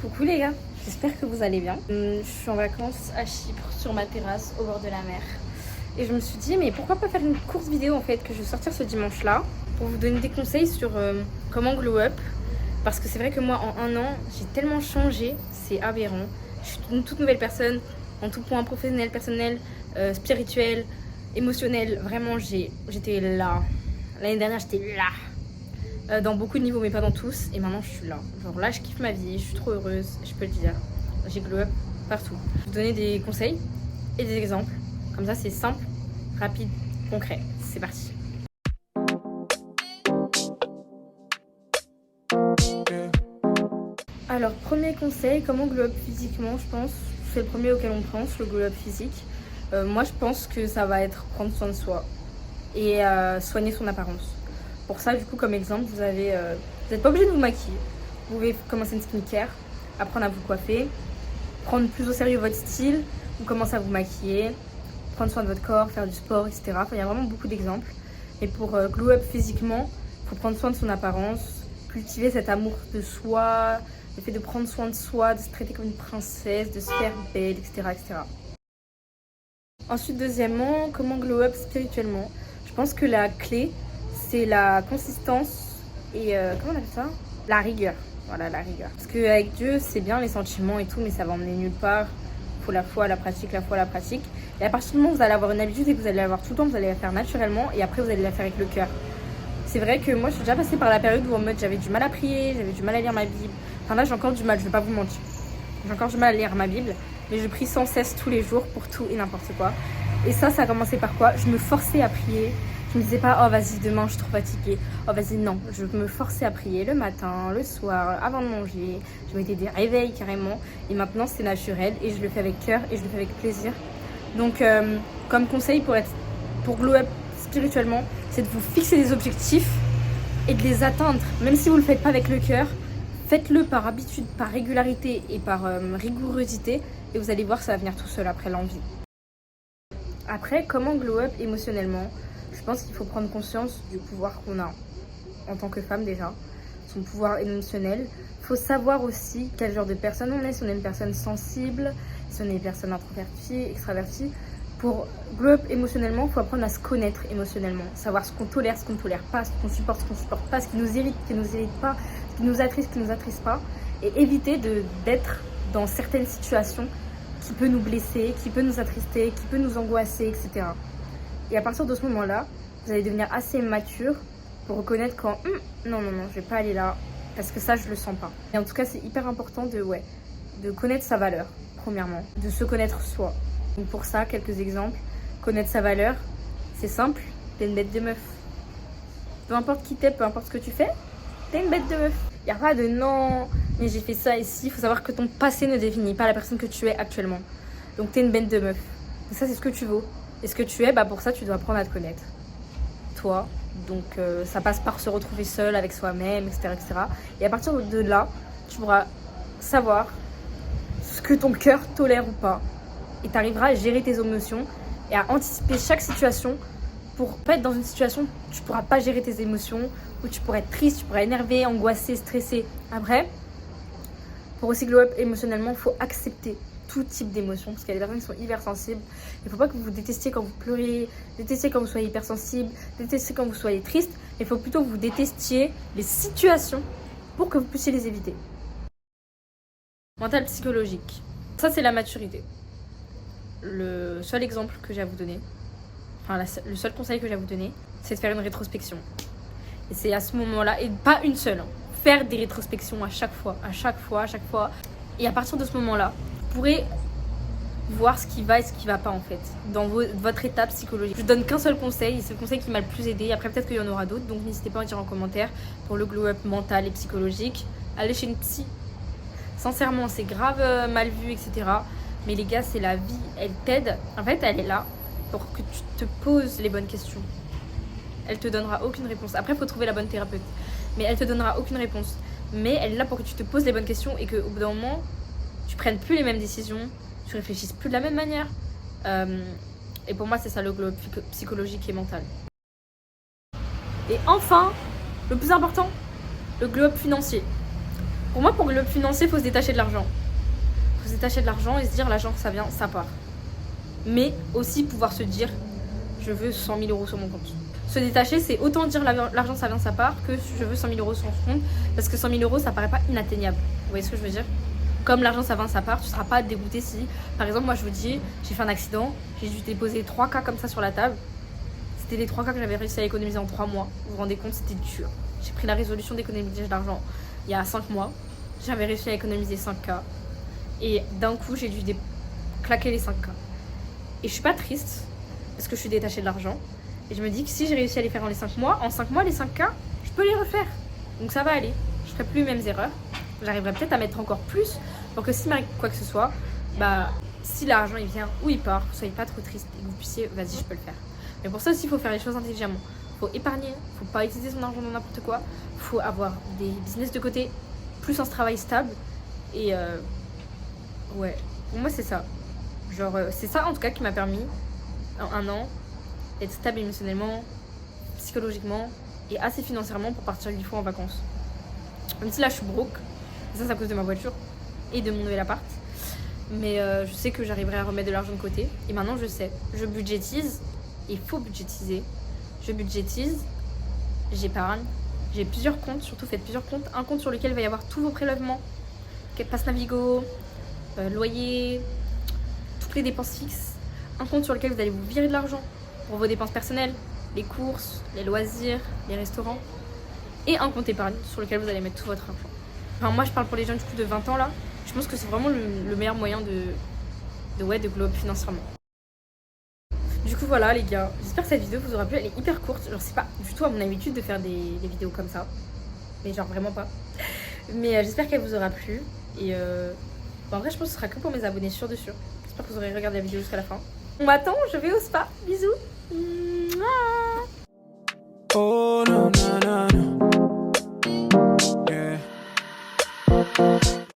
Coucou les gars, j'espère que vous allez bien. Je suis en vacances à Chypre sur ma terrasse au bord de la mer. Et je me suis dit mais pourquoi pas faire une courte vidéo en fait que je vais sortir ce dimanche là pour vous donner des conseils sur comment glow up. Parce que c'est vrai que moi en un an j'ai tellement changé, c'est aberrant. Je suis une toute nouvelle personne en tout point, professionnel, personnel, spirituel, émotionnel. Vraiment j'étais là. L'année dernière j'étais là. Dans beaucoup de niveaux mais pas dans tous, et maintenant je suis là. Genre là je kiffe ma vie, je suis trop heureuse, je peux le dire. J'ai glow up partout. Je vais vous donner des conseils et des exemples, comme ça c'est simple, rapide, concret. C'est parti. Alors premier conseil, comment glow up physiquement, je pense, c'est le premier auquel on pense, le glow up physique. Moi je pense que ça va être prendre soin de soi et soigner son apparence. Pour ça, du coup, comme exemple, vous n'êtes pas obligé de vous maquiller. Vous pouvez commencer une skincare, apprendre à vous coiffer, prendre plus au sérieux votre style, vous commencez à vous maquiller, prendre soin de votre corps, faire du sport, etc. Enfin, il y a vraiment beaucoup d'exemples. Et pour glow up physiquement, il faut prendre soin de son apparence, cultiver cet amour de soi, le fait de prendre soin de soi, de se traiter comme une princesse, de se faire belle, etc. etc. Ensuite, deuxièmement, comment glow up spirituellement? Je pense que la clé, c'est la consistance et comment on appelle ça? La rigueur. Voilà, la rigueur. Parce qu'avec Dieu, c'est bien les sentiments et tout, mais ça va emmener nulle part. Il faut la foi, la pratique, la foi, la pratique. Et à partir du moment où vous allez avoir une habitude et que vous allez l'avoir tout le temps, vous allez la faire naturellement et après vous allez la faire avec le cœur. C'est vrai que moi, je suis déjà passée par la période où en mode j'avais du mal à prier, j'avais du mal à lire ma Bible. Enfin là, j'ai encore du mal, je vais pas vous mentir. J'ai encore du mal à lire ma Bible, mais je prie sans cesse tous les jours pour tout et n'importe quoi. Et ça a commencé par quoi? Je me forçais à prier. Je me disais pas, oh vas-y, demain je suis trop fatiguée. Oh vas-y, non. Je me forçais à prier le matin, le soir, avant de manger. Je mettais des réveils carrément. Et maintenant, c'est naturel et je le fais avec cœur et je le fais avec plaisir. Donc, comme conseil pour glow up spirituellement, c'est de vous fixer des objectifs et de les atteindre. Même si vous le faites pas avec le cœur, faites-le par habitude, par régularité et par rigourosité. Et vous allez voir, ça va venir tout seul après l'envie. Après, comment glow up émotionnellement? Je pense qu'il faut prendre conscience du pouvoir qu'on a en tant que femme déjà, son pouvoir émotionnel. Il faut savoir aussi quel genre de personne on est, si on est une personne sensible, si on est une personne introvertie, extravertie. Pour glow up émotionnellement, il faut apprendre à se connaître émotionnellement, savoir ce qu'on tolère pas, ce qu'on supporte pas, ce qui nous irrite pas, ce qui nous attriste pas, et éviter d'être dans certaines situations qui peut nous blesser, qui peut nous attrister, qui peut nous angoisser, etc. Et à partir de ce moment-là, vous allez devenir assez mature pour reconnaître quand non, je vais pas aller là, parce que ça, je le sens pas. Et en tout cas, c'est hyper important de connaître sa valeur, premièrement, de se connaître soi. Donc pour ça, quelques exemples. Connaître sa valeur, c'est simple, t'es une bête de meuf. Peu importe qui t'es, peu importe ce que tu fais, t'es une bête de meuf. Il n'y a pas de non, mais j'ai fait ça ici. Il faut savoir que ton passé ne définit pas la personne que tu es actuellement. Donc t'es une bête de meuf. Et ça, c'est ce que tu vaux. Et ce que tu es, pour ça, tu dois apprendre à te connaître. Toi. Donc ça passe par se retrouver seul avec soi-même, etc., etc. Et à partir de là, tu pourras savoir ce que ton cœur tolère ou pas. Et tu arriveras à gérer tes émotions et à anticiper chaque situation pour pas être dans une situation où tu pourras pas gérer tes émotions, où tu pourrais être triste, tu pourrais être énervé, angoissé, stressé. Après, pour aussi glow up émotionnellement, il faut accepter tout type d'émotions, parce qu'il y a des personnes qui sont hypersensibles. Il ne faut pas que vous vous détestiez quand vous pleurez, détestiez quand vous soyez hypersensible, détestiez quand vous soyez triste. Il faut plutôt que vous détestiez les situations pour que vous puissiez les éviter. Mental psychologique. Ça, c'est la maturité. Le seul exemple que j'ai à vous donner, le seul conseil que j'ai à vous donner, c'est de faire une rétrospection. Et c'est à ce moment-là, et pas une seule, faire des rétrospections à chaque fois. Et à partir de ce moment-là, vous pourrez voir ce qui va et ce qui va pas en fait, dans votre état psychologique. Je donne qu'un seul conseil, et c'est le conseil qui m'a le plus aidé. Après peut-être qu'il y en aura d'autres, donc n'hésitez pas à dire en commentaire pour le glow up mental et psychologique. Allez chez une psy. Sincèrement, c'est grave mal vu, etc. Mais les gars, c'est la vie, elle t'aide. En fait, elle est là pour que tu te poses les bonnes questions. Elle te donnera aucune réponse. Après, il faut trouver la bonne thérapeute. Mais elle te donnera aucune réponse. Mais elle est là pour que tu te poses les bonnes questions et qu'au bout d'un moment, tu prennes plus les mêmes décisions, tu réfléchisses plus de la même manière. Et pour moi, c'est ça le glow up psychologique et mental. Et enfin, le plus important, le glow up financier. Pour moi, pour Globe financier, il faut se détacher de l'argent. Il faut se détacher de l'argent et se dire l'argent, ça vient, ça part. Mais aussi pouvoir se dire, je veux 100 000 euros sur mon compte. Se détacher, c'est autant dire l'argent, ça vient, ça part, que je veux 100 000 euros sur mon compte, parce que 100 000 euros, ça paraît pas inatteignable. Vous voyez ce que je veux dire? Comme l'argent, ça vient, ça part, tu seras pas dégoûté si, par exemple, moi je vous dis, j'ai fait un accident, j'ai dû déposer 3 cas comme ça sur la table. C'était les 3 cas que j'avais réussi à économiser en 3 mois. Vous vous rendez compte, c'était dur. J'ai pris la résolution d'économiser de l'argent il y a 5 mois. J'avais réussi à économiser 5 cas. Et d'un coup, j'ai dû claquer les 5 cas. Et je suis pas triste, parce que je suis détachée de l'argent. Et je me dis que si j'ai réussi à les faire en 5 mois, les 5 cas, je peux les refaire. Donc ça va aller. Je ferai plus les mêmes erreurs. J'arriverai peut-être à mettre encore plus pour que si m'arrive quoi que ce soit, bah si l'argent il vient ou il part, vous soyez pas trop triste et que vous puissiez, vas-y, je peux le faire. Mais pour ça aussi, il faut faire les choses intelligemment. Il faut épargner, il faut pas utiliser son argent dans n'importe quoi. Il faut avoir des business de côté, plus un travail stable. Et ouais, pour moi c'est ça. Genre, c'est ça en tout cas qui m'a permis, en 1 an, d'être stable émotionnellement, psychologiquement et assez financièrement pour partir 8 fois en vacances. Même si là je suis broke, ça c'est à cause de ma voiture et de mon nouvel appart. Mais je sais que j'arriverai à remettre de l'argent de côté. Et maintenant je sais, je budgétise, il faut budgétiser. Je budgétise, j'épargne, j'ai plusieurs comptes, surtout faites plusieurs comptes. Un compte sur lequel il va y avoir tous vos prélèvements, passe Navigo, loyer, toutes les dépenses fixes. Un compte sur lequel vous allez vous virer de l'argent pour vos dépenses personnelles, les courses, les loisirs, les restaurants. Et un compte épargne sur lequel vous allez mettre tout votre argent. Enfin, moi je parle pour les jeunes du coup de 20 ans là. Je pense que c'est vraiment le meilleur moyen de globe financièrement. Du coup voilà les gars, j'espère que cette vidéo vous aura plu, elle est hyper courte. Genre c'est pas du tout à mon habitude de faire des vidéos comme ça. Mais genre vraiment pas. Mais j'espère qu'elle vous aura plu. Et en vrai je pense que ce sera que pour mes abonnés sûr de sûr. J'espère que vous aurez regardé la vidéo jusqu'à la fin. On m'attend, je vais au spa. Bisous.